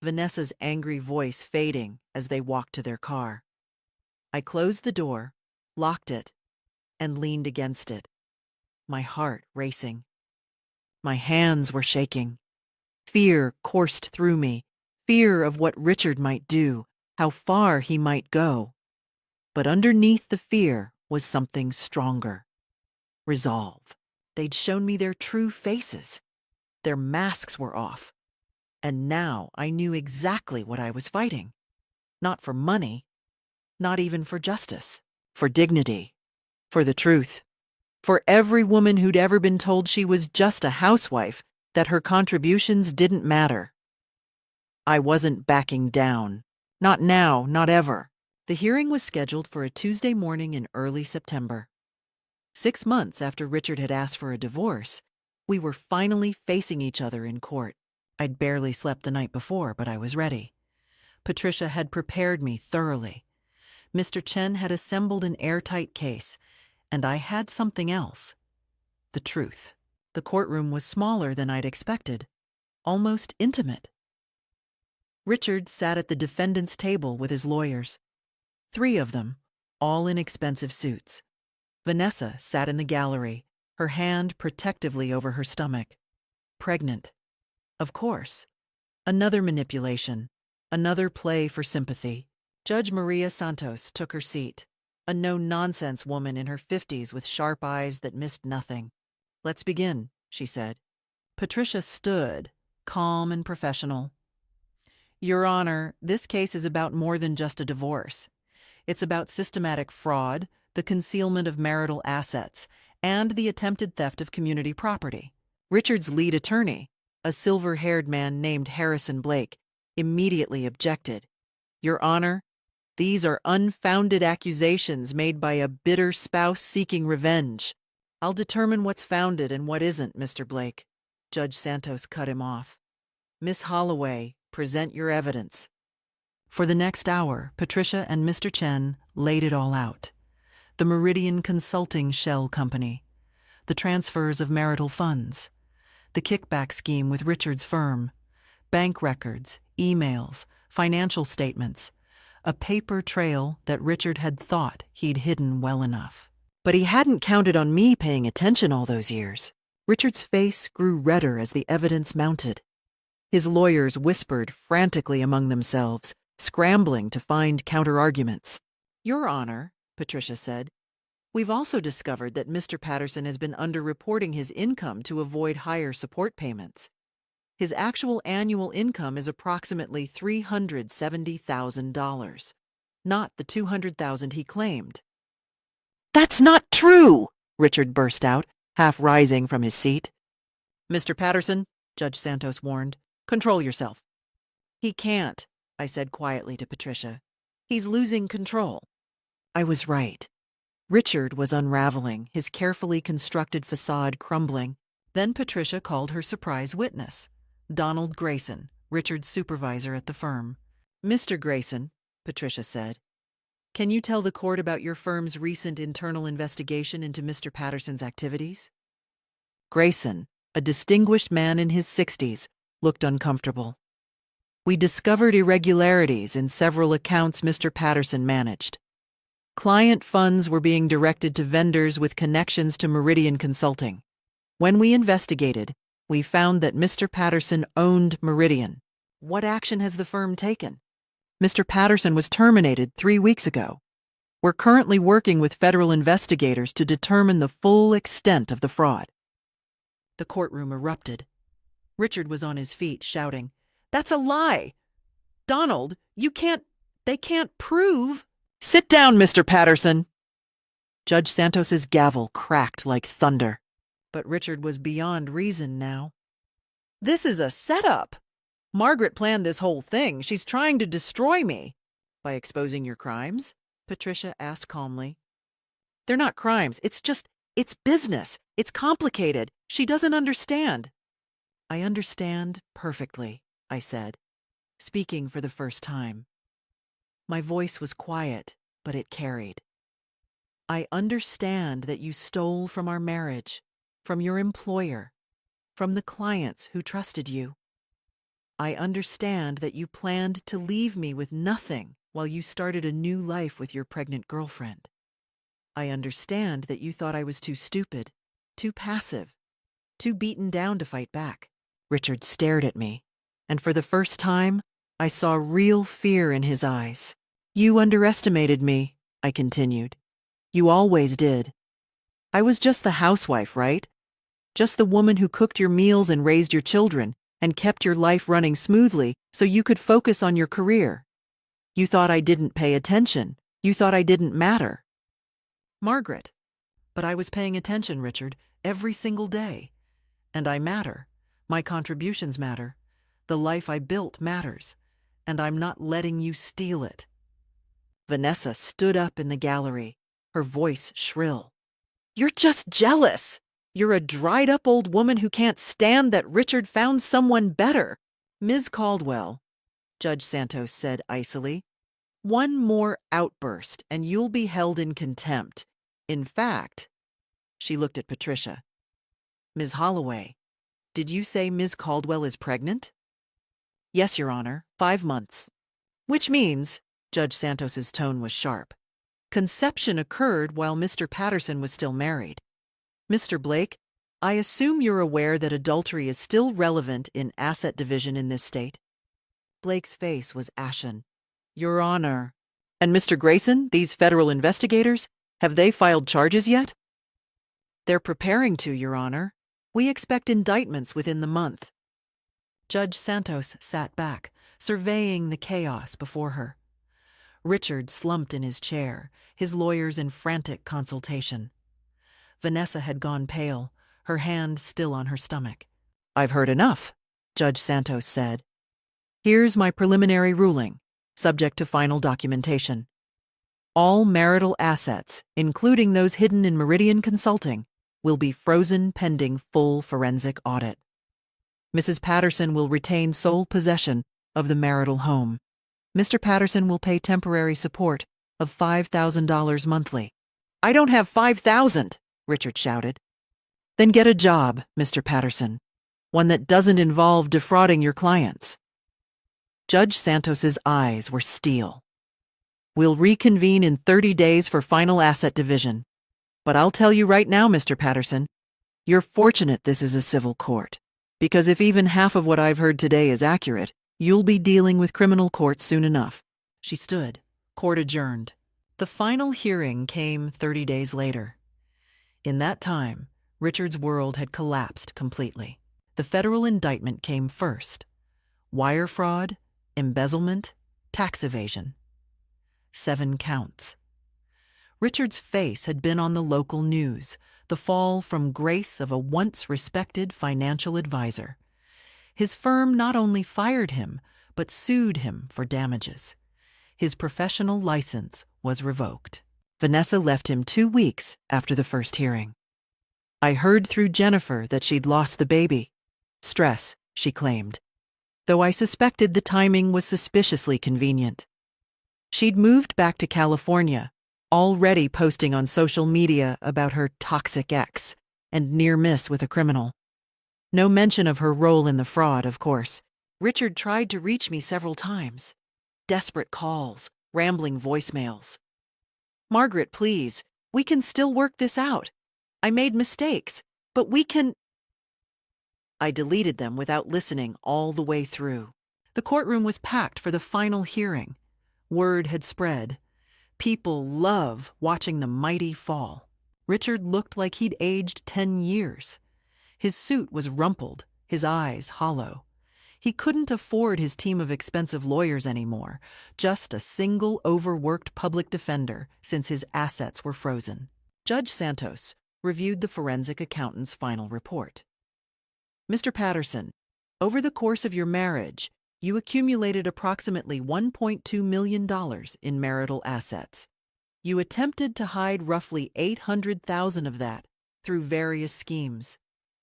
Vanessa's angry voice fading as they walked to their car. I closed the door, locked it, and leaned against it, my heart racing. My hands were shaking. Fear coursed through me, fear of what Richard might do, how far he might go. But underneath the fear was something stronger. Resolve. They'd shown me their true faces. Their masks were off. And now I knew exactly what I was fighting. Not for money, not even for justice, for dignity, for the truth. For every woman who'd ever been told she was just a housewife, that her contributions didn't matter. I wasn't backing down. Not now, not ever. The hearing was scheduled for a Tuesday morning in early September. 6 months after Richard had asked for a divorce, we were finally facing each other in court. I'd barely slept the night before, but I was ready. Patricia had prepared me thoroughly. Mr. Chen had assembled an airtight case, and I had something else. The truth. The courtroom was smaller than I'd expected, almost intimate. Richard sat at the defendant's table with his lawyers. 3 of them, all in expensive suits. Vanessa sat in the gallery, her hand protectively over her stomach. Pregnant. Of course. Another manipulation, another play for sympathy. Judge Maria Santos took her seat, a no-nonsense woman in her 50s with sharp eyes that missed nothing. Let's begin, she said. Patricia stood, calm and professional. Your Honor, this case is about more than just a divorce. It's about systematic fraud, the concealment of marital assets, and the attempted theft of community property. Richard's lead attorney, a silver-haired man named Harrison Blake, immediately objected. Your Honor, these are unfounded accusations made by a bitter spouse seeking revenge. I'll determine what's founded and what isn't, Mr. Blake. Judge Santos cut him off. Miss Holloway, present your evidence. For the next hour, Patricia and Mr. Chen laid it all out. The Meridian Consulting Shell Company, the transfers of marital funds, the kickback scheme with Richard's firm, bank records, emails, financial statements, a paper trail that Richard had thought he'd hidden well enough. But he hadn't counted on me paying attention all those years. Richard's face grew redder as the evidence mounted. His lawyers whispered frantically among themselves, scrambling to find counter-arguments. Your Honor, Patricia said, we've also discovered that Mr. Patterson has been underreporting his income to avoid higher support payments. His actual annual income is approximately $370,000, not the $200,000 he claimed. That's not true, Richard burst out, half rising from his seat. Mr. Patterson, Judge Santos warned, control yourself. He can't, I said quietly to Patricia. He's losing control. I was right. Richard was unraveling, his carefully constructed facade crumbling. Then Patricia called her surprise witness, Donald Grayson, Richard's supervisor at the firm. Mr. Grayson, Patricia said, can you tell the court about your firm's recent internal investigation into Mr. Patterson's activities? Grayson, a distinguished man in his 60s, looked uncomfortable. We discovered irregularities in several accounts Mr. Patterson managed. Client funds were being directed to vendors with connections to Meridian Consulting. When we investigated, we found that Mr. Patterson owned Meridian. What action has the firm taken? Mr. Patterson was terminated 3 weeks ago. We're currently working with federal investigators to determine the full extent of the fraud. The courtroom erupted. Richard was on his feet, shouting, That's a lie! Donald, they can't prove— Sit down, Mr. Patterson! Judge Santos's gavel cracked like thunder. But Richard was beyond reason now. This is a setup! Margaret planned this whole thing. She's trying to destroy me. By exposing your crimes? Patricia asked calmly. They're not crimes. It's business. It's complicated. She doesn't understand. I understand perfectly, I said, speaking for the first time. My voice was quiet, but it carried. I understand that you stole from our marriage, from your employer, from the clients who trusted you. I understand that you planned to leave me with nothing while you started a new life with your pregnant girlfriend. I understand that you thought I was too stupid, too passive, too beaten down to fight back. Richard stared at me, and for the first time, I saw real fear in his eyes. You underestimated me, I continued. You always did. I was just the housewife, right? Just the woman who cooked your meals and raised your children and kept your life running smoothly so you could focus on your career. You thought I didn't pay attention. You thought I didn't matter. Margaret. But I was paying attention, Richard, every single day. And I matter. My contributions matter. The life I built matters. And I'm not letting you steal it. Vanessa stood up in the gallery, her voice shrill. You're just jealous. You're a dried-up old woman who can't stand that Richard found someone better. Ms. Caldwell, Judge Santos said icily, one more outburst and you'll be held in contempt. In fact, she looked at Patricia. Ms. Holloway, did you say Ms. Caldwell is pregnant? Yes, Your Honor, 5 months. Which means, Judge Santos's tone was sharp, conception occurred while Mr. Patterson was still married. Mr. Blake, I assume you're aware that adultery is still relevant in asset division in this state? Blake's face was ashen. Your Honor. And Mr. Grayson, these federal investigators, have they filed charges yet? They're preparing to, Your Honor. We expect indictments within the month. Judge Santos sat back, surveying the chaos before her. Richard slumped in his chair, his lawyers in frantic consultation. Vanessa had gone pale, her hand still on her stomach. "I've heard enough," Judge Santos said. "Here's my preliminary ruling, subject to final documentation. All marital assets, including those hidden in Meridian Consulting, will be frozen pending full forensic audit. Mrs. Patterson will retain sole possession of the marital home. Mr. Patterson will pay temporary support of $5,000 monthly." "I don't have $5,000, Richard shouted. "Then get a job, Mr. Patterson. One that doesn't involve defrauding your clients." Judge Santos's eyes were steel. "We'll reconvene in 30 days for final asset division. But I'll tell you right now, Mr. Patterson, you're fortunate this is a civil court. Because if even half of what I've heard today is accurate, you'll be dealing with criminal court soon enough." She stood. Court adjourned. The final hearing came 30 days later. In that time, Richard's world had collapsed completely. The federal indictment came first. Wire fraud, embezzlement, tax evasion. 7 counts. Richard's face had been on the local news, the fall from grace of a once respected financial advisor. His firm not only fired him, but sued him for damages. His professional license was revoked. Vanessa left him 2 weeks after the first hearing. "I heard through Jennifer that she'd lost the baby. Stress," she claimed, though I suspected the timing was suspiciously convenient. She'd moved back to California, already posting on social media about her toxic ex and near miss with a criminal. No mention of her role in the fraud, of course. Richard tried to reach me several times. Desperate calls, rambling voicemails. "Margaret, please, we can still work this out. I made mistakes, but we can—" I deleted them without listening all the way through. The courtroom was packed for the final hearing. Word had spread. People love watching the mighty fall. Richard looked like he'd aged 10 years. His suit was rumpled, his eyes hollow. He couldn't afford his team of expensive lawyers anymore, just a single overworked public defender since his assets were frozen. Judge Santos reviewed the forensic accountant's final report. "Mr. Patterson, over the course of your marriage, you accumulated approximately $1.2 million in marital assets. You attempted to hide roughly $800,000 of that through various schemes.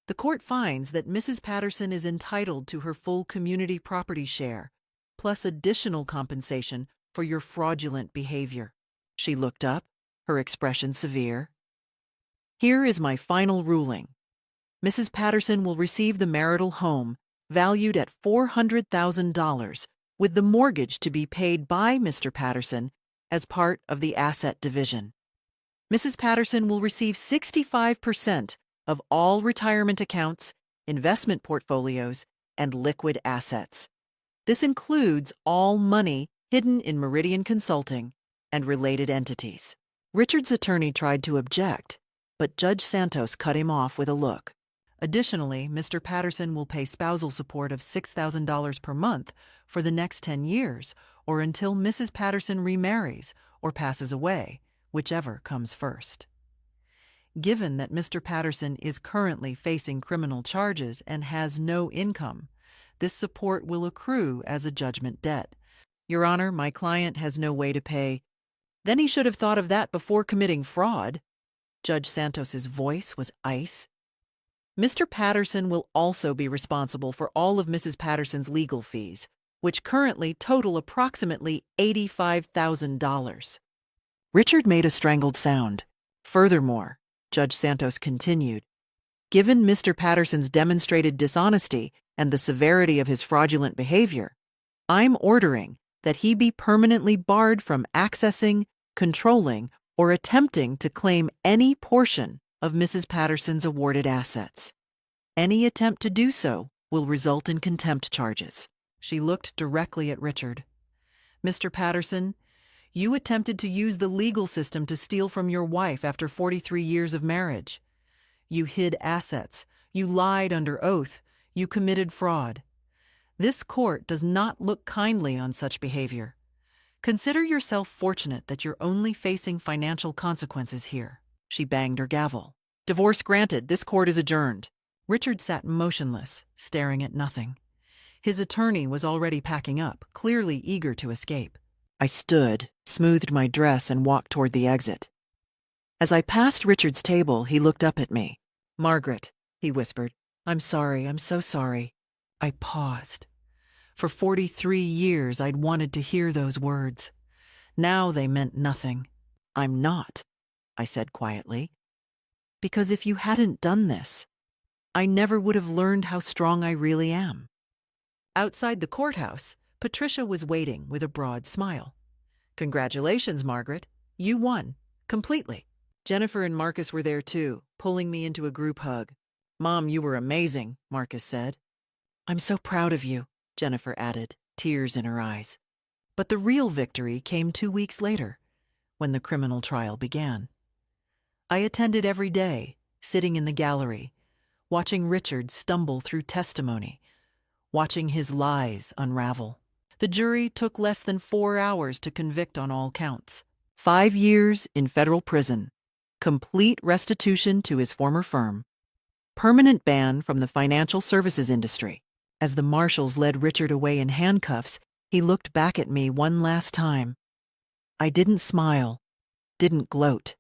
The court finds that Mrs. Patterson is entitled to her full community property share, plus additional compensation for your fraudulent behavior." She looked up, her expression severe. "Here is my final ruling. Mrs. Patterson will receive the marital home, valued at $400,000, with the mortgage to be paid by Mr. Patterson as part of the asset division. Mrs. Patterson will receive 65% of all retirement accounts, investment portfolios, and liquid assets. This includes all money hidden in Meridian Consulting and related entities." Richard's attorney tried to object, but Judge Santos cut him off with a look. "Additionally, Mr. Patterson will pay spousal support of $6,000 per month for the next 10 years, or until Mrs. Patterson remarries or passes away, whichever comes first. Given that Mr. Patterson is currently facing criminal charges and has no income, this support will accrue as a judgment debt. Your Honor, my client has no way to pay." "Then he should have thought of that before committing fraud." Judge Santos's voice was ice. "Mr. Patterson will also be responsible for all of Mrs. Patterson's legal fees, which currently total approximately $85,000. Richard made a strangled sound. "Furthermore," Judge Santos continued, "given Mr. Patterson's demonstrated dishonesty and the severity of his fraudulent behavior, I'm ordering that he be permanently barred from accessing, controlling, or attempting to claim any portion of Mrs. Patterson's awarded assets. Any attempt to do so will result in contempt charges." She looked directly at Richard. "Mr. Patterson, you attempted to use the legal system to steal from your wife after 43 years of marriage. You hid assets. You lied under oath. You committed fraud. This court does not look kindly on such behavior. Consider yourself fortunate that you're only facing financial consequences here." She banged her gavel. "Divorce granted. This court is adjourned." Richard sat motionless, staring at nothing. His attorney was already packing up, clearly eager to escape. I stood, smoothed my dress, and walked toward the exit. As I passed Richard's table, he looked up at me. "Margaret," he whispered, "I'm sorry, I'm so sorry." I paused. For 43 years, I'd wanted to hear those words. Now they meant nothing. "I'm not," I said quietly. "Because if you hadn't done this, I never would have learned how strong I really am." Outside the courthouse, Patricia was waiting with a broad smile. "Congratulations, Margaret. You won. Completely." Jennifer and Marcus were there too, pulling me into a group hug. "Mom, you were amazing," Marcus said. "I'm so proud of you," Jennifer added, tears in her eyes. But the real victory came 2 weeks later, when the criminal trial began. I attended every day, sitting in the gallery, watching Richard stumble through testimony, watching his lies unravel. The jury took less than 4 hours to convict on all counts. 5 years in federal prison, complete restitution to his former firm, permanent ban from the financial services industry. As the marshals led Richard away in handcuffs, he looked back at me one last time. I didn't smile, didn't gloat,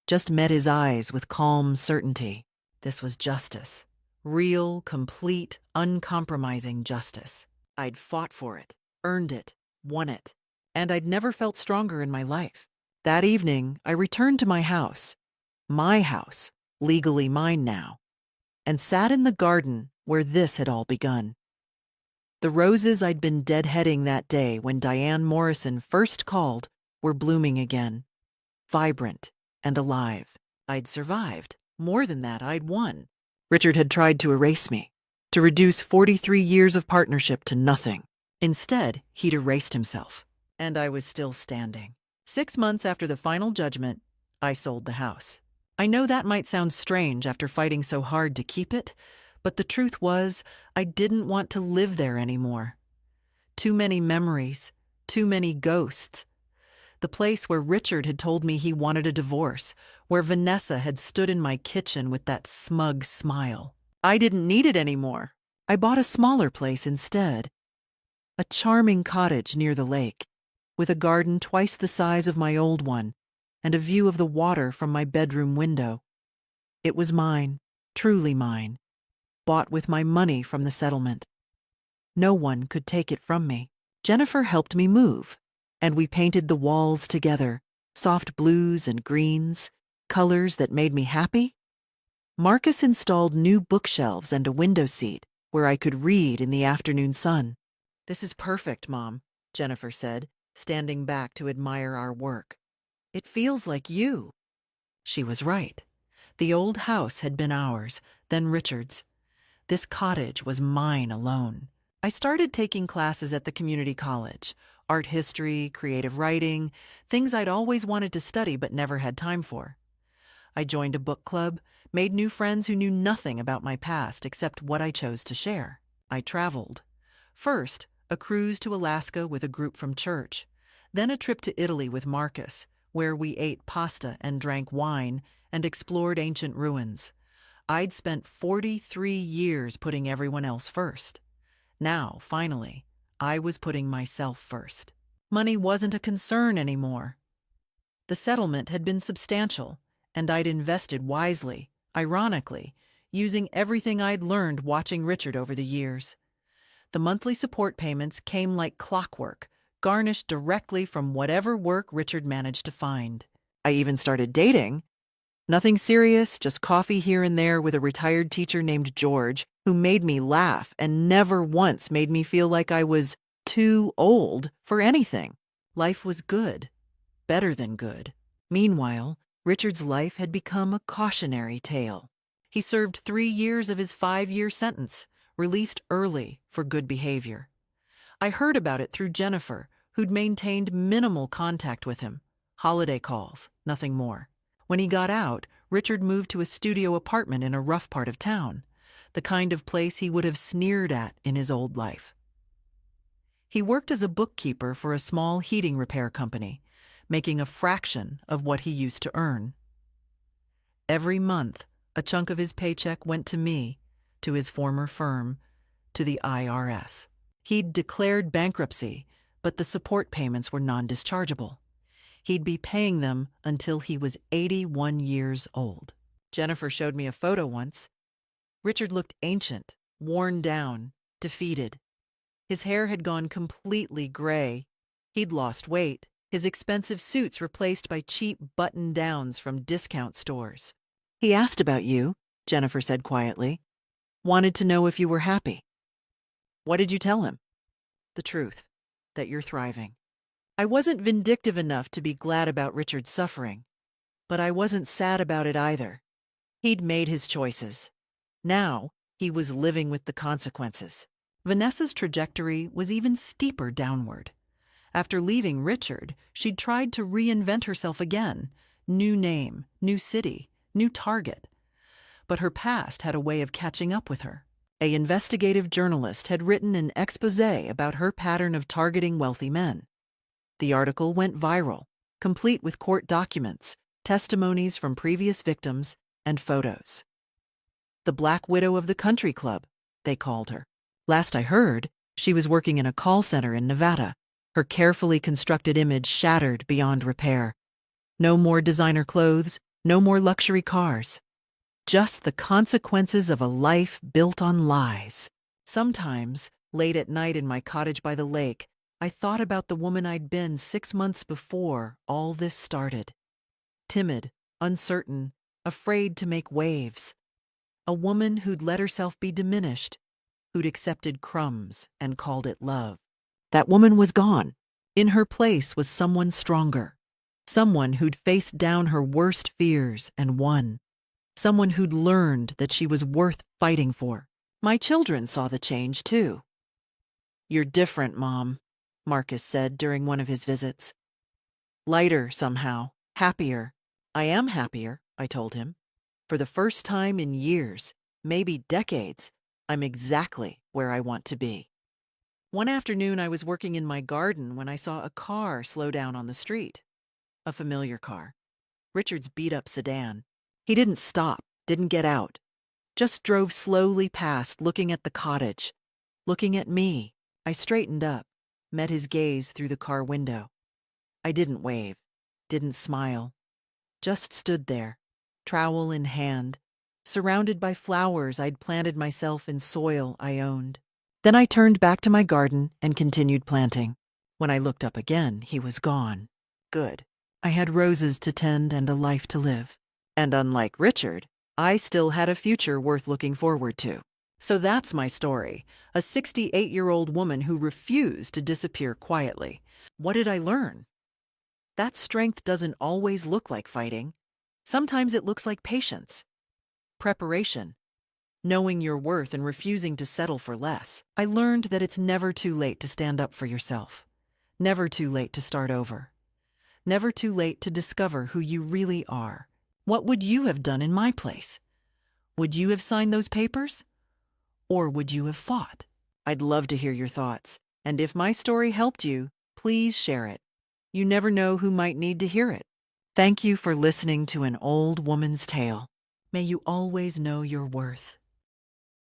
just met his eyes with calm certainty. This was justice. Real, complete, uncompromising justice. I'd fought for it, earned it, won it, and I'd never felt stronger in my life. That evening, I returned to my house, legally mine now, and sat in the garden where this had all begun. The roses I'd been deadheading that day when Diane Morrison first called were blooming again, vibrant and alive. I'd survived. More than that, I'd won. Richard had tried to erase me, to reduce 43 years of partnership to nothing. Instead, he'd erased himself, and I was still standing. 6 months after the final judgment, I sold the house. I know that might sound strange after fighting so hard to keep it, but the truth was, I didn't want to live there anymore. Too many memories, too many ghosts. The place where Richard had told me he wanted a divorce, where Vanessa had stood in my kitchen with that smug smile. I didn't need it anymore. I bought a smaller place instead. A charming cottage near the lake, with a garden twice the size of my old one, and a view of the water from my bedroom window. It was mine, truly mine, bought with my money from the settlement. No one could take it from me. Jennifer helped me move, and we painted the walls together, soft blues and greens, colors that made me happy. Marcus installed new bookshelves and a window seat where I could read in the afternoon sun. "This is perfect, Mom," Jennifer said, standing back to admire our work. "It feels like you." She was right. The old house had been ours, then Richard's. This cottage was mine alone. I started taking classes at the community college, art history, creative writing, things I'd always wanted to study but never had time for. I joined a book club, made new friends who knew nothing about my past except what I chose to share. I traveled. First, a cruise to Alaska with a group from church, then a trip to Italy with Marcus, where we ate pasta and drank wine and explored ancient ruins. I'd spent 43 years putting everyone else first. Now, finally, I was putting myself first. Money wasn't a concern anymore. The settlement had been substantial, and I'd invested wisely, ironically, using everything I'd learned watching Richard over the years. The monthly support payments came like clockwork, garnished directly from whatever work Richard managed to find. I even started dating. Nothing serious, just coffee here and there with a retired teacher named George, who made me laugh and never once made me feel like I was too old for anything. Life was good, better than good. Meanwhile, Richard's life had become a cautionary tale. He served 3 years of his 5-year sentence, released early for good behavior. I heard about it through Jennifer, who'd maintained minimal contact with him. Holiday calls, nothing more. When he got out, Richard moved to a studio apartment in a rough part of town, the kind of place he would have sneered at in his old life. He worked as a bookkeeper for a small heating repair company, making a fraction of what he used to earn. Every month, a chunk of his paycheck went to me, to his former firm, to the IRS. He'd declared bankruptcy, but the support payments were non-dischargeable. He'd be paying them until he was 81 years old. Jennifer showed me a photo once. Richard looked ancient, worn down, defeated. His hair had gone completely gray. He'd lost weight, his expensive suits replaced by cheap button-downs from discount stores. "He asked about you," Jennifer said quietly. "Wanted to know if you were happy." "What did you tell him?" "The truth, that you're thriving." I wasn't vindictive enough to be glad about Richard's suffering, but I wasn't sad about it either. He'd made his choices. Now, he was living with the consequences. Vanessa's trajectory was even steeper downward. After leaving Richard, she'd tried to reinvent herself again. New name, new city, new target. But her past had a way of catching up with her. An investigative journalist had written an exposé about her pattern of targeting wealthy men. The article went viral, complete with court documents, testimonies from previous victims, and photos. The Black Widow of the Country Club, they called her. Last I heard, she was working in a call center in Nevada, her carefully constructed image shattered beyond repair. No more designer clothes, no more luxury cars. Just the consequences of a life built on lies. Sometimes, late at night in my cottage by the lake, I thought about the woman I'd been 6 months before all this started. Timid, uncertain, afraid to make waves. A woman who'd let herself be diminished, who'd accepted crumbs and called it love. That woman was gone. In her place was someone stronger. Someone who'd faced down her worst fears and won. Someone who'd learned that she was worth fighting for. My children saw the change, too. "You're different, Mom," Marcus said during one of his visits. "Lighter somehow, happier." "I am happier," I told him. "For the first time in years, maybe decades, I'm exactly where I want to be." One afternoon, I was working in my garden when I saw a car slow down on the street. A familiar car. Richard's beat-up sedan. He didn't stop, didn't get out. Just drove slowly past, looking at the cottage. Looking at me. I straightened up, met his gaze through the car window. I didn't wave, didn't smile. Just stood there, trowel in hand, surrounded by flowers I'd planted myself in soil I owned. Then I turned back to my garden and continued planting. When I looked up again, he was gone. Good. I had roses to tend and a life to live. And unlike Richard, I still had a future worth looking forward to. So that's my story, a 68-year-old woman who refused to disappear quietly. What did I learn? That strength doesn't always look like fighting. Sometimes it looks like patience, preparation, knowing your worth and refusing to settle for less. I learned that it's never too late to stand up for yourself, never too late to start over, never too late to discover who you really are. What would you have done in my place? Would you have signed those papers? Or would you have fought? I'd love to hear your thoughts. And if my story helped you, please share it. You never know who might need to hear it. Thank you for listening to An Old Woman's Tale. May you always know your worth.